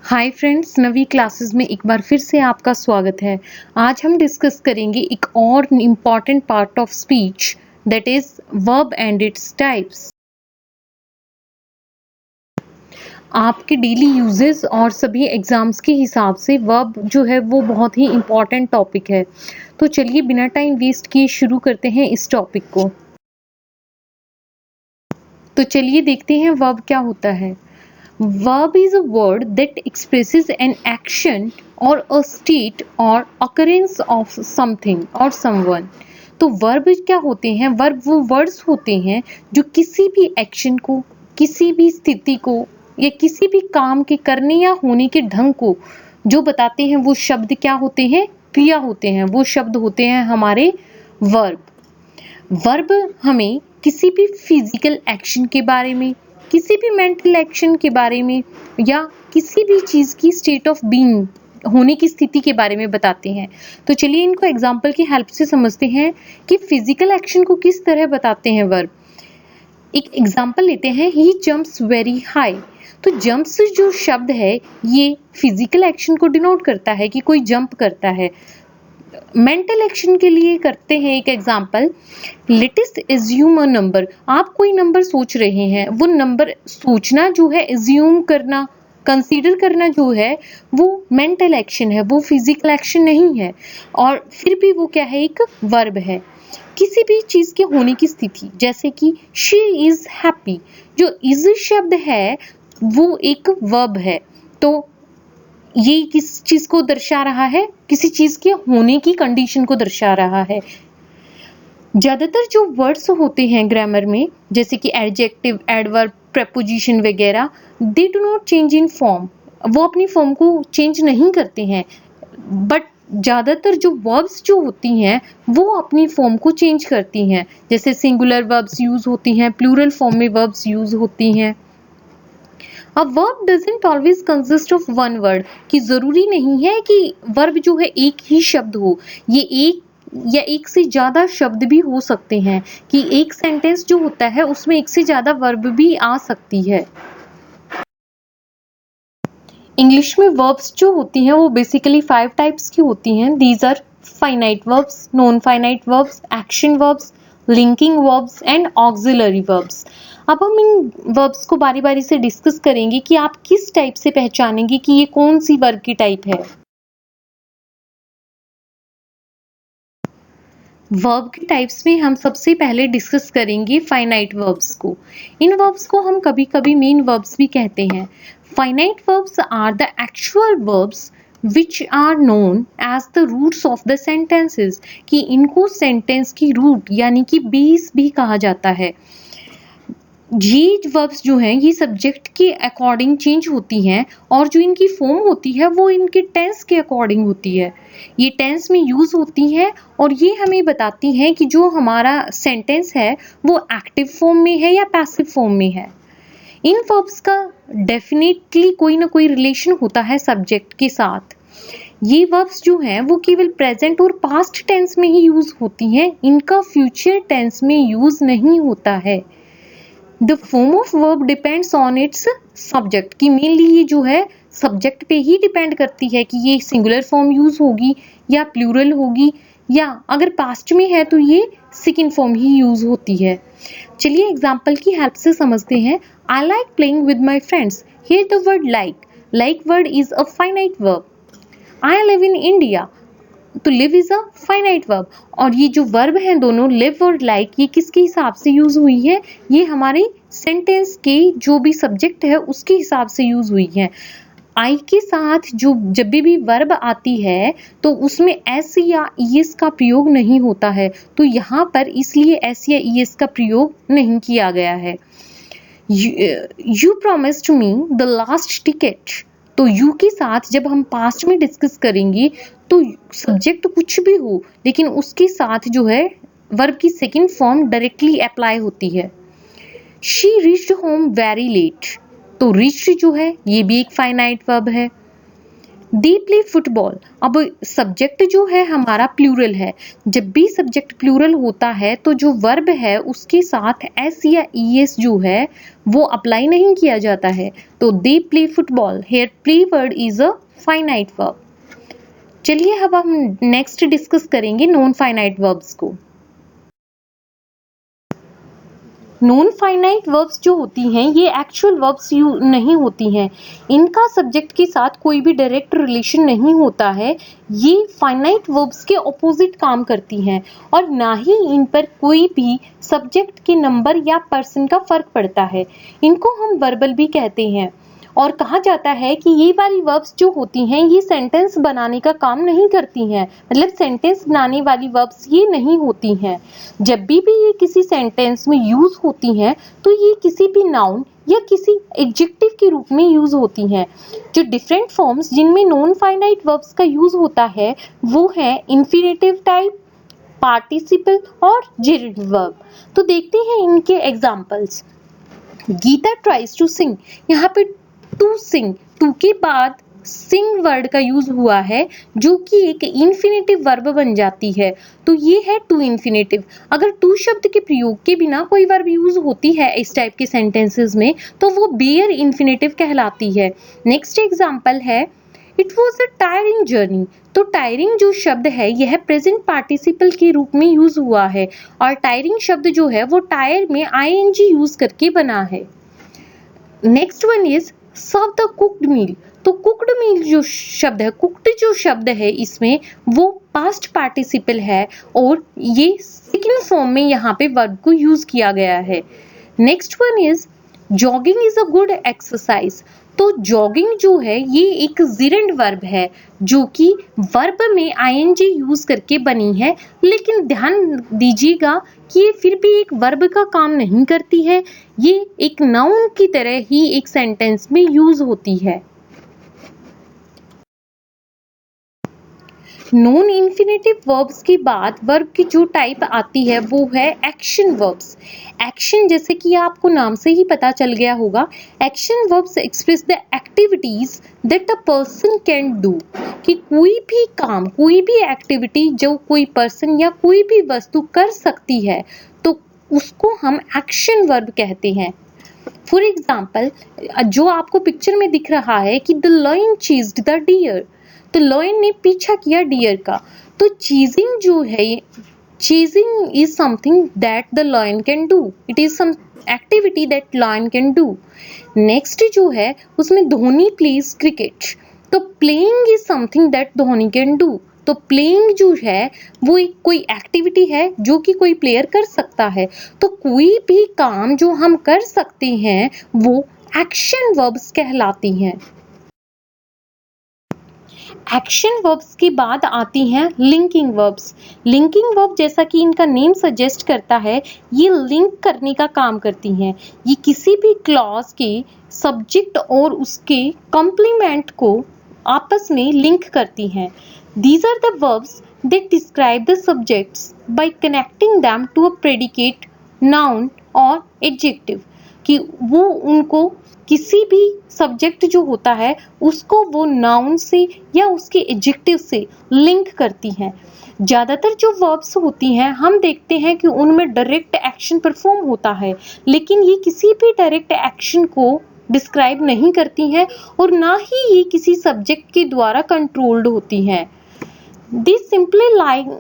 Hi friends, नवी classes में एक बार फिर से आपका स्वागत है। आज हम डिस्कस करेंगे एक और important part of speech, that is verb and its types. आपके डेली यूजेस और सभी एग्जाम्स के हिसाब से वर्ब जो है वो बहुत ही इम्पॉर्टेंट टॉपिक है। तो चलिए बिना टाइम वेस्ट किए शुरू करते हैं इस टॉपिक को। तो चलिए देखते हैं वर्ब क्या होता है। Verb is a word that expresses an action or a state or occurrence of something or someone। तो वर्ब क्या होते हैं? वर्ब वो वर्ड्स होते हैं जो किसी भी एक्शन को, किसी भी स्थिति को या किसी भी काम के करने या होने के ढंग को जो बताते हैं, वो शब्द क्या होते हैं? क्रिया होते हैं। वो शब्द होते हैं हमारे वर्ब। वर्ब हमें किसी भी फिजिकल एक्शन के बारे में, किसी भी मेंटल एक्शन के बारे में या किसी भी चीज की स्टेट ऑफ बीइंग, होने की स्थिति के बारे में बताते हैं। तो चलिए इनको एग्जांपल की हेल्प से समझते हैं कि फिजिकल एक्शन को किस तरह बताते हैं वर्ब। एक एग्जांपल लेते हैं, ही जंप्स वेरी हाई। तो जंप्स जो शब्द है ये फिजिकल एक्शन को डिनोट करता है कि कोई जंप करता है। मेंटल एक्शन के लिए करते हैं एक example, let us assume a number. आप कोई नंबर सोच रहे हैं, वो नंबर सोचना जो है, एज्यूम करना, कंसीडर करना जो है, वो मेंटल एक्शन है, वो फिजिकल एक्शन नहीं है। और फिर भी वो क्या है? एक वर्ब है। किसी भी चीज के होने की स्थिति, जैसे कि शी इज हैप्पी, जो इज शब्द है वो एक वर्ब है। तो ये किस चीज को दर्शा रहा है? किसी चीज के होने की कंडीशन को दर्शा रहा है। ज्यादातर जो वर्ड्स होते हैं ग्रामर में, जैसे कि एडजेक्टिव, एडवर्ब, प्रेपोजिशन वगैरह, they do not change in form. वो अपनी फॉर्म को चेंज नहीं करते हैं, बट ज्यादातर जो वर्ब्स जो होती हैं वो अपनी फॉर्म को चेंज करती हैं। जैसे सिंगुलर वर्ब्स यूज होती हैं, प्लूरल फॉर्म में वर्ब्स यूज होती हैं। A verb doesn't always consist of one word, कि जरूरी नहीं है कि वर्ब जो है एक ही शब्द हो। ये एक या एक से ज्यादा शब्द भी हो सकते हैं, कि एक सेंटेंस जो होता है उसमें एक से ज्यादा वर्ब भी आ सकती है। इंग्लिश में वर्ब्स जो होती हैं वो बेसिकली 5 टाइप्स की होती हैं। These are finite verbs, non finite verbs, action verbs, linking verbs and auxiliary verbs. अब हम इन वर्ब्स को बारी बारी से डिस्कस करेंगे कि आप किस टाइप से पहचानेंगे कि ये कौन सी वर्ब की टाइप है। वर्ब के टाइप्स में हम सबसे पहले डिस्कस करेंगे फाइनाइट वर्ब्स को। इन वर्ब्स को हम कभी कभी मेन वर्ब्स भी कहते हैं। Finite verbs are the actual verbs which are known as the roots of the sentences, कि इनको सेंटेंस की रूट यानी कि बेस भी कहा जाता है। ये वर्ब्स जो हैं ये सब्जेक्ट के अकॉर्डिंग चेंज होती हैं, और जो इनकी फॉर्म होती है वो इनके टेंस के अकॉर्डिंग होती है। ये टेंस में यूज होती हैं और ये हमें बताती हैं कि जो हमारा सेंटेंस है वो एक्टिव फॉर्म में है या पैसिव फॉर्म में है। इन वर्ब्स का डेफिनेटली कोई ना कोई रिलेशन होता है सब्जेक्ट के साथ। ये वर्ब्स जो हैं वो केवल प्रेजेंट और पास्ट टेंस में ही यूज होती हैं, इनका फ्यूचर टेंस में यूज नहीं होता है। The form of verb depends on it's subject, की मेनली ये जो है सब्जेक्ट पे ही डिपेंड करती है कि ये सिंगुलर फॉर्म यूज होगी या प्लूरल होगी, या अगर पास्ट में है तो ये सेकंड फॉर्म ही यूज होती है। चलिए एग्जांपल की हेल्प से समझते हैं। I like playing with my friends. Here the word like word is a finite verb. I live in India, तो live is a finite verb. और ये जो वर्ब हैं दोनों, लिव और लाइक, ये किसके हिसाब से यूज हुई है? ये हमारे सेंटेंस के जो भी सब्जेक्ट है उसके हिसाब से यूज हुई है। आई के साथ जो जब भी वर्ब आती है तो उसमें एस या ईएस का प्रयोग नहीं होता है, तो यहाँ पर इसलिए एस या ईएस का प्रयोग नहीं किया गया है। You promised me the last ticket. तो यू के साथ जब हम पास्ट में डिस्कस करेंगे तो सब्जेक्ट कुछ भी हो, लेकिन उसके साथ जो है वर्ब की सेकंड फॉर्म डायरेक्टली अप्लाई होती है। She reached home very late, तो रीच्ड जो है ये भी एक फाइनाइट वर्ब है। They play football. अब सब्जेक्ट जो है हमारा प्लूरल है, जब भी सब्जेक्ट प्लूरल होता है तो जो वर्ब है उसके साथ एस या ईएस जो है वो अप्लाई नहीं किया जाता है, तो they play football. Here play word is a finite verb. चलिए अब हम नेक्स्ट डिस्कस करेंगे नॉन फाइनाइट वर्ब्स को। नॉन फाइनाइट वर्ब्स जो होती हैं ये एक्चुअल वर्ब्स नहीं होती हैं, इनका सब्जेक्ट के साथ कोई भी डायरेक्ट रिलेशन नहीं होता है, ये फाइनाइट वर्ब्स के ऑपोजिट काम करती हैं और ना ही इन पर कोई भी सब्जेक्ट के नंबर या पर्सन का फर्क पड़ता है। इनको हम वर्बल भी कहते हैं और कहा जाता है कि ये वाली वर्ब्स जो होती हैं ये सेंटेंस बनाने का काम नहीं करती हैं, मतलब सेंटेंस बनाने वाली वर्ब्स ये नहीं होती हैं। जब भी ये किसी सेंटेंस में यूज होती हैं तो ये किसी भी नाउन या किसी एडजेक्टिव के रूप में यूज होती हैं। जो डिफरेंट फॉर्म्स जिनमें नॉन फाइनाइट वर्ब्स का यूज होता है वो है इंफिनिटिव टाइप, पार्टिसिपल और जेरिड वर्ब। तो देखते हैं इनके examples. Gita tries to sing, यहाँ पे टू सिंग, टू के बाद सिंग वर्ड का यूज हुआ है जो कि एक इंफिनिटिव वर्ब बन जाती है, तो ये है टू इंफिनिटिव। अगर टू शब्द के प्रयोग के बिना कोई वर्ब यूज होती है इस टाइप के सेंटेंसेस में तो वो बेयर इंफिनिटिव कहलाती है। नेक्स्ट एग्जांपल है it was a tiring journey, तो टायरिंग जो शब्द है यह प्रेजेंट पार्टिसिपल के रूप में यूज हुआ है और टायरिंग शब्द जो है वो टायर में आईएनजी यूज करके बना है। Next one is serve the cooked meal, तो कुक्ड मील जो शब्द है, कुक्ड जो शब्द है इसमें वो पास्ट पार्टिसिपल है और ये सेकंड फॉर्म में यहाँ पे वर्ब को यूज किया गया है। Next one is jogging is a good exercise, तो जॉगिंग जो है ये एक जिरेंड वर्ब है जो कि वर्ब में आईएनजी यूज करके बनी है, लेकिन ध्यान दीजिएगा कि ये फिर भी एक वर्ब का काम नहीं करती है, ये एक नाउन की तरह ही एक सेंटेंस में यूज होती है। नॉन इन्फिनेटिव वर्ब्स के बाद वर्ब की जो टाइप आती है वो है एक्शन वर्ब्स। एक्शन जैसे कि आपको नाम से ही पता चल गया होगा, action verbs express the activities that a person can do, कि कोई भी काम, कोई भी एक्टिविटी जो कोई पर्सन या कोई भी वस्तु कर सकती है तो उसको हम एक्शन वर्ब कहते हैं। फॉर एग्जाम्पल जो आपको पिक्चर में दिख रहा है कि the lion chased the deer, तो लायन ने पीछा किया डियर का, तो चीजिंग जो है, chasing is something that the lion can do, it is some activity that lion can do. Next जो है उसमें धोनी प्लेज क्रिकेट, तो playing is something that Dhoni can do, तो प्लेइंग जो है वो एक कोई एक्टिविटी है जो कि कोई प्लेयर कर सकता है, तो कोई भी काम जो हम कर सकते हैं वो एक्शन वर्ब्स कहलाती हैं। एक्शन वर्ब्स के बाद आती हैं लिंकिंग वर्ब्स। लिंकिंग वर्ब जैसा कि इनका नेम सजेस्ट करता है ये लिंक करने का काम करती हैं, ये किसी भी क्लॉज के सब्जेक्ट और उसके कॉम्प्लीमेंट को आपस में लिंक करती हैं। These are the verbs that describe the subjects by connecting them to a predicate, noun or adjective, कि वो उनको किसी भी सब्जेक्ट जो होता है उसको वो नाउन से या उसके एडजेक्टिव से लिंक करती हैं। ज़्यादातर जो वर्ब्स होती हैं हम देखते हैं कि उनमें डायरेक्ट एक्शन परफॉर्म होता है, लेकिन ये किसी भी डायरेक्ट एक्शन को डिस्क्राइब नहीं करती हैं और ना ही ये किसी सब्जेक्ट के द्वारा कंट्रोल्ड होती हैं। They simply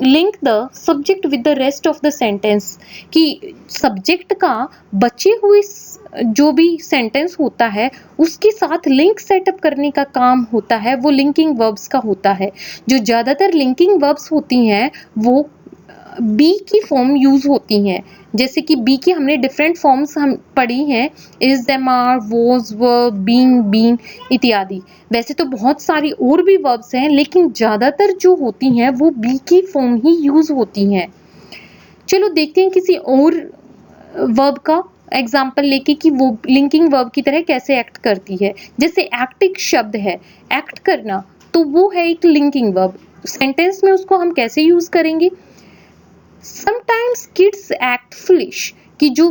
link the subject with the rest of the sentence, कि सब्जेक्ट का बचे हुए जो भी सेंटेंस होता है उसके साथ लिंक सेटअप करने का काम होता है, वो लिंकिंग वर्ब्स का होता है। जो ज़्यादातर लिंकिंग वर्ब्स होती हैं वो बी की फॉर्म यूज होती हैं, जैसे कि बी की हमने डिफरेंट फॉर्म्स हम पढ़ी हैं, is, them, are, was, were, being, been इत्यादि। वैसे तो बहुत सारी और भी वर्ब्स हैं लेकिन ज़्यादातर जो होती हैं वो बी की फॉर्म ही यूज होती हैं। चलो देखते हैं किसी और वर्ब का एग्जाम्पल लेके कि वो लिंकिंग वर्ब की तरह कैसे एक्ट करती है। जैसे एक्ट एक शब्द है, एक्ट करना, तो वो है एक लिंकिंग वर्ब। सेंटेंस में उसको हम कैसे यूज करेंगे? समटाइम्स किड्स एक्ट फुलिश, कि जो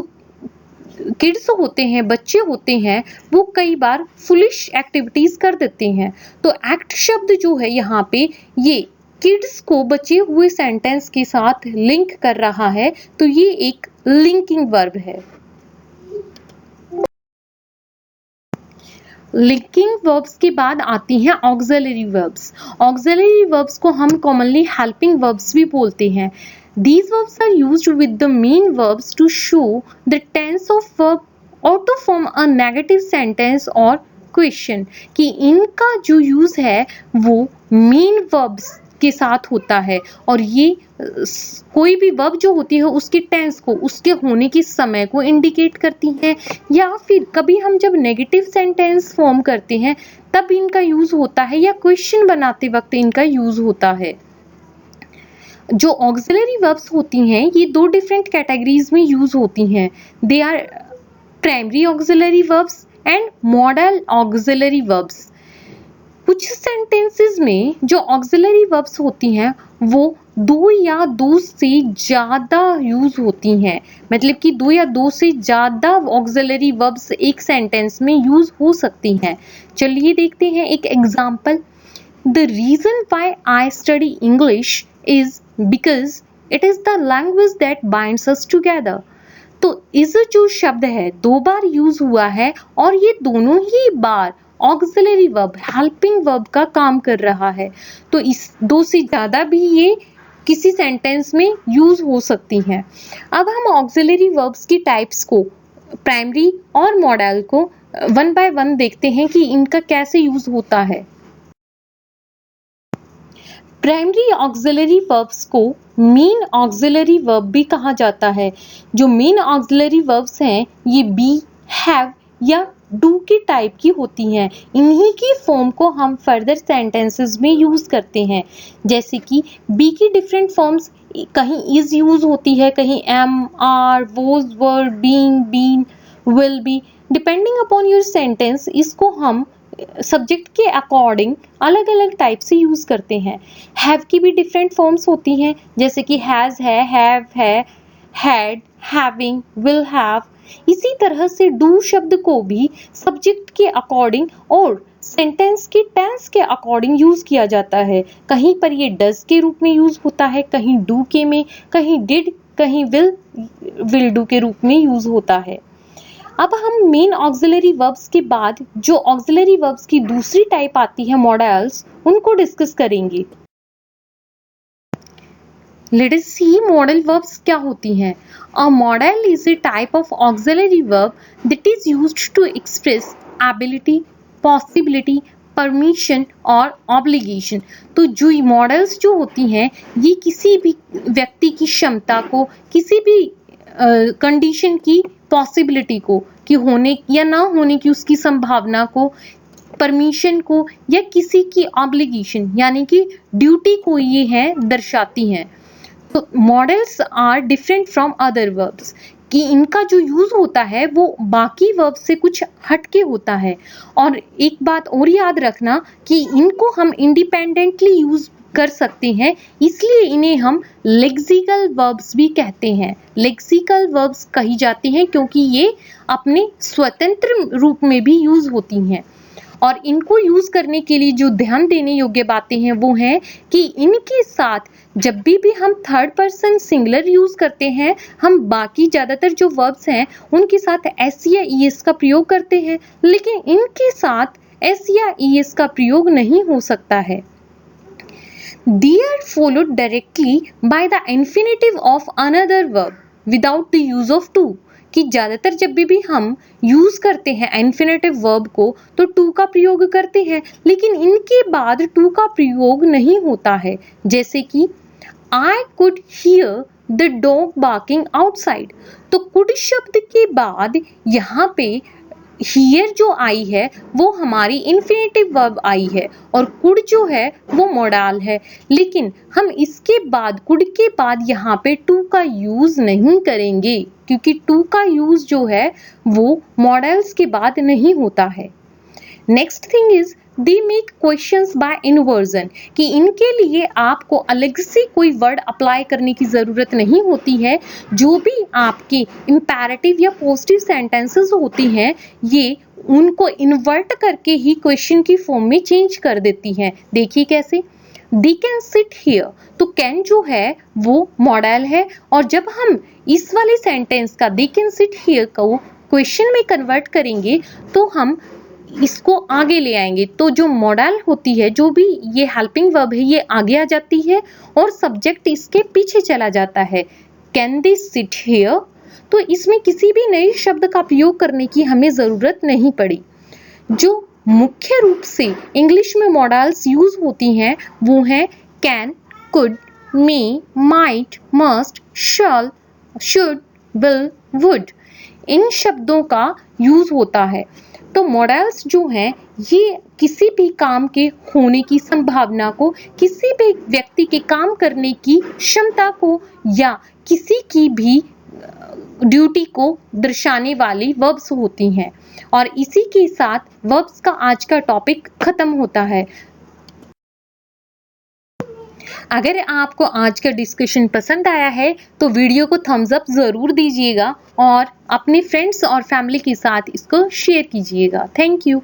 किड्स होते हैं, बच्चे होते हैं, वो कई बार फुलिश एक्टिविटीज कर देते हैं। तो एक्ट शब्द जो है यहाँ पे ये किड्स को बचे हुए सेंटेंस के साथ लिंक कर रहा है, तो ये एक लिंकिंग वर्ब है। लिंकिंग वर्ब्स के बाद आती हैं ऑक्सिलरी वर्ब्स। ऑक्सिलरी वर्ब्स को हम कॉमनली हेल्पिंग वर्ब्स भी बोलते हैं। These verbs are used with the main verbs to show the tense of verb or to form a negative sentence or question। कि इनका जो यूज है वो मेन वर्ब्स के साथ होता है और ये कोई भी वर्ब जो होती है उसके टेंस को, उसके होने के समय को इंडिकेट करती हैं, या फिर कभी हम जब नेगेटिव सेंटेंस फॉर्म करते हैं तब इनका यूज होता है, या क्वेश्चन बनाते वक्त इनका यूज होता है। जो ऑक्सिलरी वर्ब्स होती हैं ये दो डिफरेंट कैटेगरीज में यूज होती हैं। They are primary auxiliary verbs and modal auxiliary verbs. कुछ सेंटेंसेस में जो ऑक्सिलरी वर्ब्स होती हैं वो दो या दो से ज्यादा यूज होती हैं, मतलब कि दो या दो से ज्यादा ऑक्सिलरी वर्ब्स एक सेंटेंस में यूज हो सकती हैं। चलिए देखते हैं एक example. The reason why I study English is because it is the language that binds us together। तो इस जो शब्द है दो बार यूज हुआ है और ये दोनों ही बार ऑक्सिलरी वर्ब, हेल्पिंग वर्ब का काम कर रहा है। तो इस दो से ज्यादा भी ये किसी सेंटेंस में यूज हो सकती हैं। अब हम ऑक्सिलरी वर्ब्स की टाइप्स को, प्राइमरी और मॉडल को वन बाय वन देखते हैं कि इनका कैसे यूज होता है। प्राइमरी ऑक्सिलरी वर्ब्स को मेन ऑक्सिलरी वर्ब भी कहा जाता है। जो मेन ऑक्सिलरी वर्ब्स हैं ये बी, हैव या डू के टाइप की होती हैं। इन्हीं की फॉर्म को हम फर्दर सेंटेंसेस में यूज करते हैं। जैसे कि बी की डिफरेंट फॉर्म्स, कहीं इज यूज होती है, कहीं am, are, was, were, being, been, will be. Depending upon your sentence इसको हम सब्जेक्ट के अकॉर्डिंग अलग अलग टाइप से यूज करते हैं। हैव की भी डिफरेंट फॉर्म्स होती हैं, जैसे कि हैज है, हैव है, हैड, हैविंग, विल हैव। इसी तरह से डू शब्द को भी सब्जेक्ट के अकॉर्डिंग और सेंटेंस के टेंस के अकॉर्डिंग यूज किया जाता है। कहीं पर ये डज के रूप में यूज होता है, कहीं डू के में, कहीं डिड, कहीं विल डू के रूप में यूज होता है। अब हम मेन ऑक्सिलरी वर्ब्स के बाद जो ऑक्सिलरी वर्ब्स की दूसरी टाइप आती है मॉडल्स, उनको डिस्कस करेंगे। Let us see modal verbs क्या होती हैं। A modal is a type of auxiliary verb that is used to express ability, possibility, permission और ऑब्लिगेशन। तो जो मॉडल्स जो होती हैं ये किसी भी व्यक्ति की क्षमता को, किसी भी कंडीशन की पॉसिबिलिटी को, कि होने या ना होने की उसकी संभावना को, परमिशन को, या किसी की ऑब्लिगेशन यानी कि ड्यूटी को ये है दर्शाती हैं। तो modals are different from other verbs, कि इनका जो यूज होता है वो बाकी वर्ब से कुछ हटके होता है। और एक बात और याद रखना कि इनको हम इंडिपेंडेंटली यूज कर सकते हैं, इसलिए इन्हें हम लेक्सिकल वर्ब्स भी कहते हैं। लेक्सिकल वर्ब्स कही जाती हैं क्योंकि ये अपने स्वतंत्र रूप में भी यूज होती हैं। और इनको यूज करने के लिए जो ध्यान देने योग्य बातें हैं वो हैं कि इनके साथ जब भी हम थर्ड पर्सन सिंगुलर यूज करते हैं, हम बाकी ज्यादातर जो वर्ब्स हैं उनके साथ एस या ईएस का प्रयोग करते हैं, लेकिन इनके साथ एस या ईएस का प्रयोग नहीं हो सकता है। They are followed directly by the infinitive of another verb without the use of to। कि ज्यादातर जब भी हम यूज करते हैं इन्फिनेटिव वर्ब को तो टू का प्रयोग करते हैं, लेकिन इनके बाद टू का प्रयोग नहीं होता है। जैसे कि I could hear the dog barking outside। तो could शब्द के बाद यहाँ पे हियर जो आई है वो हमारी इन्फिनेटिव वर्ब आई है और कुड जो है वो मॉडल है, लेकिन हम इसके बाद कुड के बाद यहाँ पे टू का यूज नहीं करेंगे क्योंकि टू का यूज जो है वो मॉडल्स के बाद नहीं होता है। Next thing is they make questions bye inversion, कि इनके लिए आपको अलग से कोई वर्ड अप्लाई करने की ज़रूरत नहीं होती है। जो भी आपके इम्पेरेटिव या पॉजिटिव सेंटेंसेस होती हैं, ये उनको इन्वर्ट करके ही क्वेश्चन की फॉर्म में चेंज कर देती हैं। देखिए कैसे, दे कैन सिट हियर, तो कैन जो है वो मॉडल है, और जब हम इस वाले सेंटेंस का दे कैन सिट हियर को क्वेश्चन में कन्वर्ट करेंगे तो हम इसको आगे ले आएंगे। तो जो मॉडल होती है, जो भी ये हेल्पिंग वर्ब है, ये आगे आ जाती है और सब्जेक्ट इसके पीछे चला जाता है। कैन दे सिट हियर, तो इसमें किसी भी नए शब्द का प्रयोग करने की हमें जरूरत नहीं पड़ी। जो मुख्य रूप से इंग्लिश में मॉडल्स यूज होती हैं वो हैं can, could, may, might, must, shall, should, will, would. इन शब्दों का यूज होता है। तो मॉडल्स जो हैं ये किसी भी काम के होने की संभावना को, किसी भी व्यक्ति के काम करने की क्षमता को या किसी की भी ड्यूटी को दर्शाने वाली वर्ब्स होती हैं। और इसी के साथ वर्ब्स का आज का टॉपिक खत्म होता है। अगर आपको आज का डिस्कशन पसंद आया है तो वीडियो को थम्स अप जरूर दीजिएगा और अपने फ्रेंड्स और फैमिली के साथ इसको शेयर कीजिएगा। Thank you.